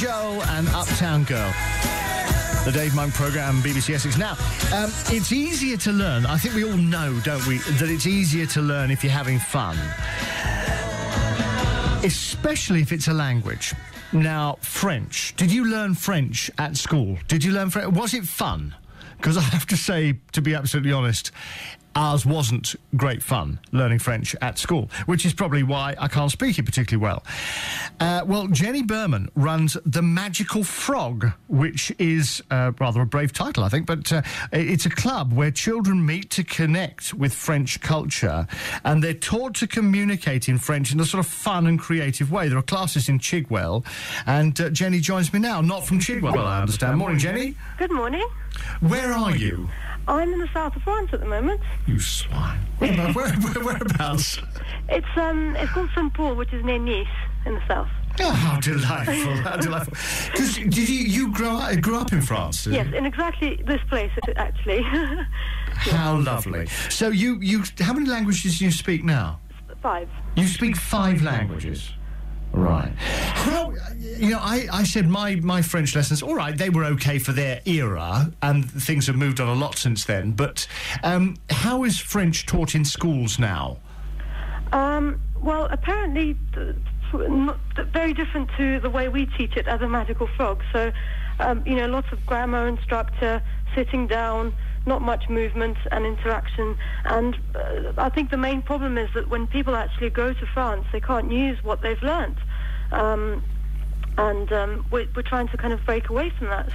Girl and Uptown Girl. The Dave Monk programme, BBC Essex. Now, it's easier to learn. I think we all know, don't we, that it's easier to learn if you're having fun. Especially if it's a language. Now, French. Did you learn French at school? Did you learn French? Was it fun? Because I have to say, to be absolutely honest, ours wasn't great fun learning French at school, which is probably why I can't speak it particularly well. Well, Jenny Berman runs The Magical Frog, which is rather a brave title, I think, but it's a club where children meet to connect with French culture, and they're taught to communicate in French in a sort of fun and creative way. There are classes in Chigwell, and Jenny joins me now, not from Chigwell, I understand. Morning, Jenny. Good morning. Where are you? I'm in the south of France at the moment. You swine. Whereabouts? It's called Saint-Paul, which is near Nice in the south. Oh, how delightful! How delightful! Did you grew up in France? Yes, in exactly this place, actually. How lovely! So you how many languages do you speak now? 5. You speak 5 languages. Right. How, I said my French lessons, all right, they were okay for their era, and things have moved on a lot since then, but how is French taught in schools now? Well, apparently very different to the way we teach it as a Magical Frog. So, lots of grammar and structure, sitting down, not much movement and interaction. And I think the main problem is that when people actually go to France, they can't use what they've learnt. We're trying to kind of break away from that.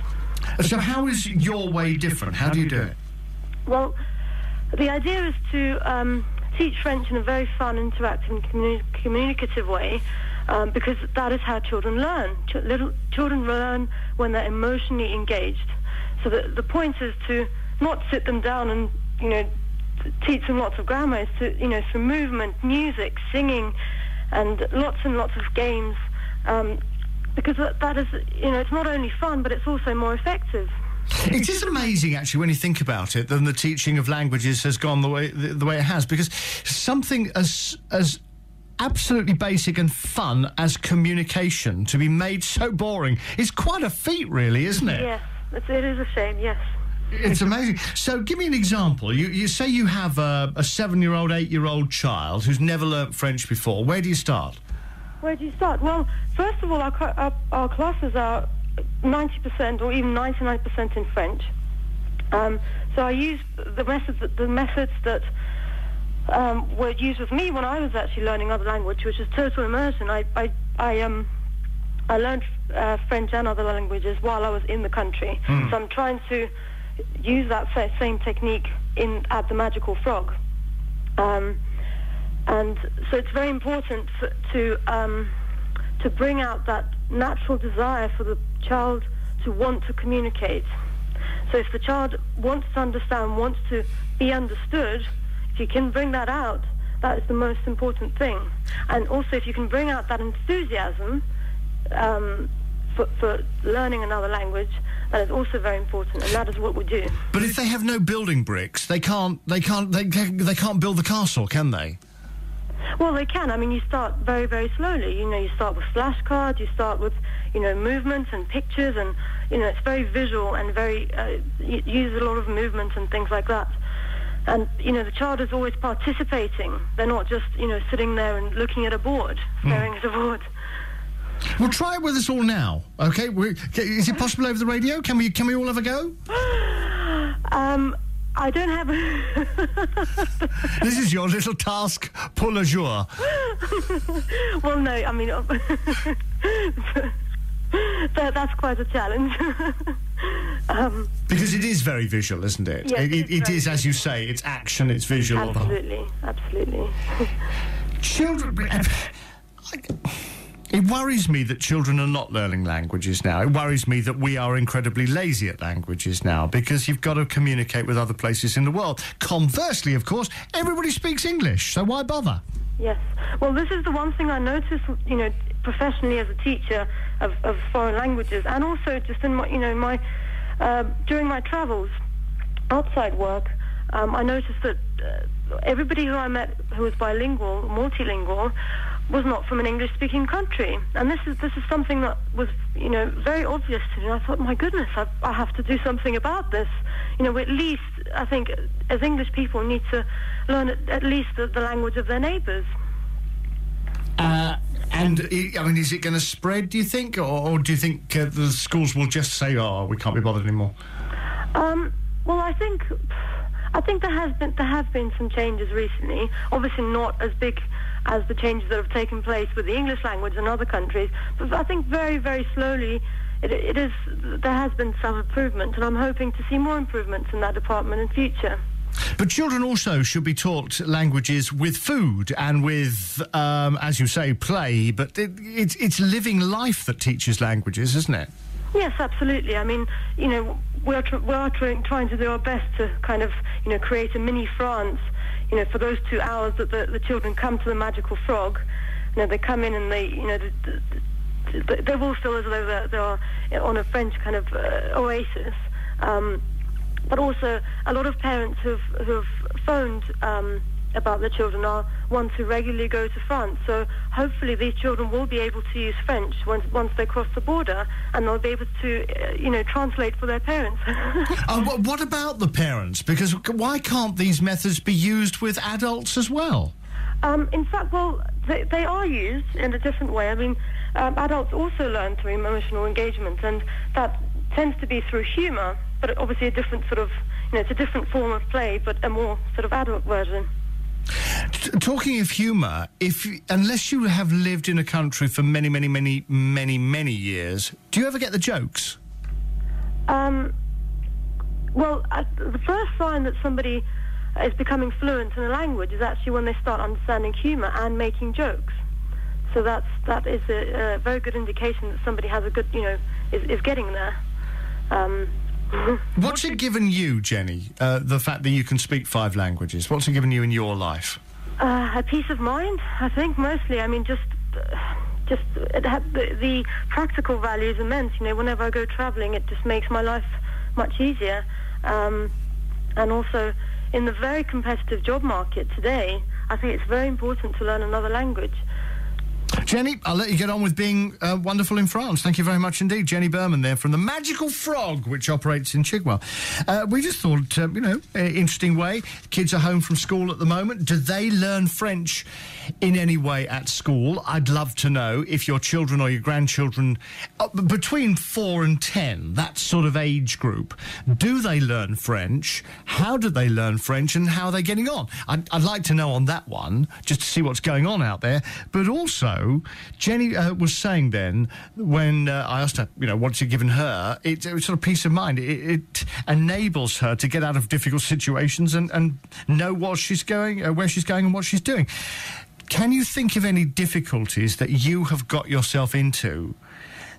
So how is your way different? How do you do it? Well, the idea is to teach French in a very fun, interactive and communicative way, because that is how children learn. Children learn when they're emotionally engaged. So the point is to not sit them down and, teach them lots of grammar. It's to, through movement, music, singing, and lots of games, because that is, it's not only fun, but it's also more effective. It is amazing, actually, when you think about it, that the teaching of languages has gone the way it has, because something as absolutely basic and fun as communication to be made so boring is quite a feat, really, isn't it? Yes, it is a shame, yes. It's amazing. So give me an example. You say you have a 7-year-old, 8-year-old child who's never learnt French before. Where do you start? Where do you start? Well, first of all, our classes are 90% or even 99% in French. So I use the methods that were used with me when I was actually learning other language, which is total immersion. I learned French and other languages while I was in the country. So I'm trying to use that same technique at the Magical Frog. And so it's very important to bring out that natural desire for the child to want to communicate. So if the child wants to understand, wants to be understood, if you can bring that out, that is the most important thing. And also if you can bring out that enthusiasm for learning another language, that is also very important, and that is what we do. But if they have no building bricks, they can't build the castle, can they? Well, they can. I mean, you start very, very slowly. You start with flashcards, you start with, movements and pictures, and, it's very visual and very, use a lot of movement and things like that. And, the child is always participating. They're not just, sitting there and looking at a board, staring at a board. Well, try it with us all now, okay? Is it possible over the radio? Can we all have a go? I don't have This is your little task pour le jour. Well, no, I mean... that's quite a challenge. Because it is very visual, isn't it? Yes, it is, as you say, it's action, it's visual. Absolutely. Children... It worries me that children are not learning languages now. It worries me that we are incredibly lazy at languages now, because you've got to communicate with other places in the world. Conversely, of course, everybody speaks English, so why bother? Yes. Well, this is the one thing I noticed, professionally as a teacher of foreign languages, and also just in my, during my travels outside work, I noticed that everybody who I met who was bilingual, multilingual, was not from an English-speaking country, and this is something that was, very obvious to me. And I thought, my goodness, I have to do something about this. At least I think as English people need to learn at least the language of their neighbours. And is it going to spread? Do you think, or do you think the schools will just say, "Oh, we can't be bothered anymore"? Well, I think there have been some changes recently. Obviously, not as big as the changes that have taken place with the English language in other countries, but I think very, very slowly there has been some improvement, and I'm hoping to see more improvements in that department in future. But children also should be taught languages with food and with, as you say, play. But it's living life that teaches languages, isn't it? Yes, absolutely. I mean, we're trying to do our best to kind of, create a mini France. For those 2 hours that the children come to the Magical Frog, they come in and they will feel as though they're on a French kind of oasis. But also, a lot of parents who've phoned about their children are ones who regularly go to France. So hopefully these children will be able to use French once they cross the border, and they'll be able to, translate for their parents. What about the parents? Because why can't these methods be used with adults as well? In fact, well, they are used in a different way. I mean, adults also learn through emotional engagement, and that tends to be through humour, but obviously a different sort of, it's a different form of play, but a more sort of adult version. Talking of humour, unless you have lived in a country for many, many, many, many, many years, do you ever get the jokes? Well, the first sign that somebody is becoming fluent in a language is actually when they start understanding humour and making jokes. So that is a very good indication that somebody has a good, is getting there. What's it given you, Jenny, the fact that you can speak 5 languages? What's it given you in your life? A peace of mind, I think, mostly. I mean, just the practical value is immense. Whenever I go travelling, it just makes my life much easier. And also, in the very competitive job market today, I think it's very important to learn another language. Jenny, I'll let you get on with being wonderful in France. Thank you very much indeed. Jenny Berman there from the Magical Frog, which operates in Chigwell. We just thought, interesting way. Kids are home from school at the moment. Do they learn French in any way at school? I'd love to know if your children or your grandchildren, between 4 and 10, that sort of age group, do they learn French? How do they learn French, and how are they getting on? I'd like to know on that one, just to see what's going on out there. But also, Jenny was saying then, when I asked her, what's it given her, it was sort of peace of mind. It enables her to get out of difficult situations and know where she's going and what she's doing. Can you think of any difficulties that you have got yourself into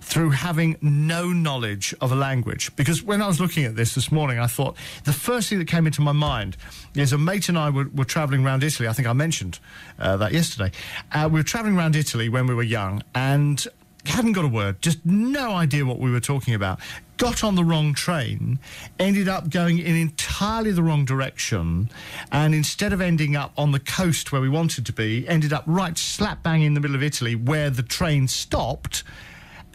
through having no knowledge of a language? Because when I was looking at this morning, I thought the first thing that came into my mind is a mate and I were travelling around Italy. I think I mentioned that yesterday. We were travelling around Italy when we were young and hadn't got a word, just no idea what we were talking about. Got on the wrong train, ended up going in entirely the wrong direction, and instead of ending up on the coast where we wanted to be, ended up right slap bang in the middle of Italy where the train stopped,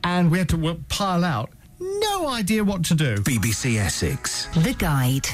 and we had to pile out. No idea what to do. BBC Essex. The Guide.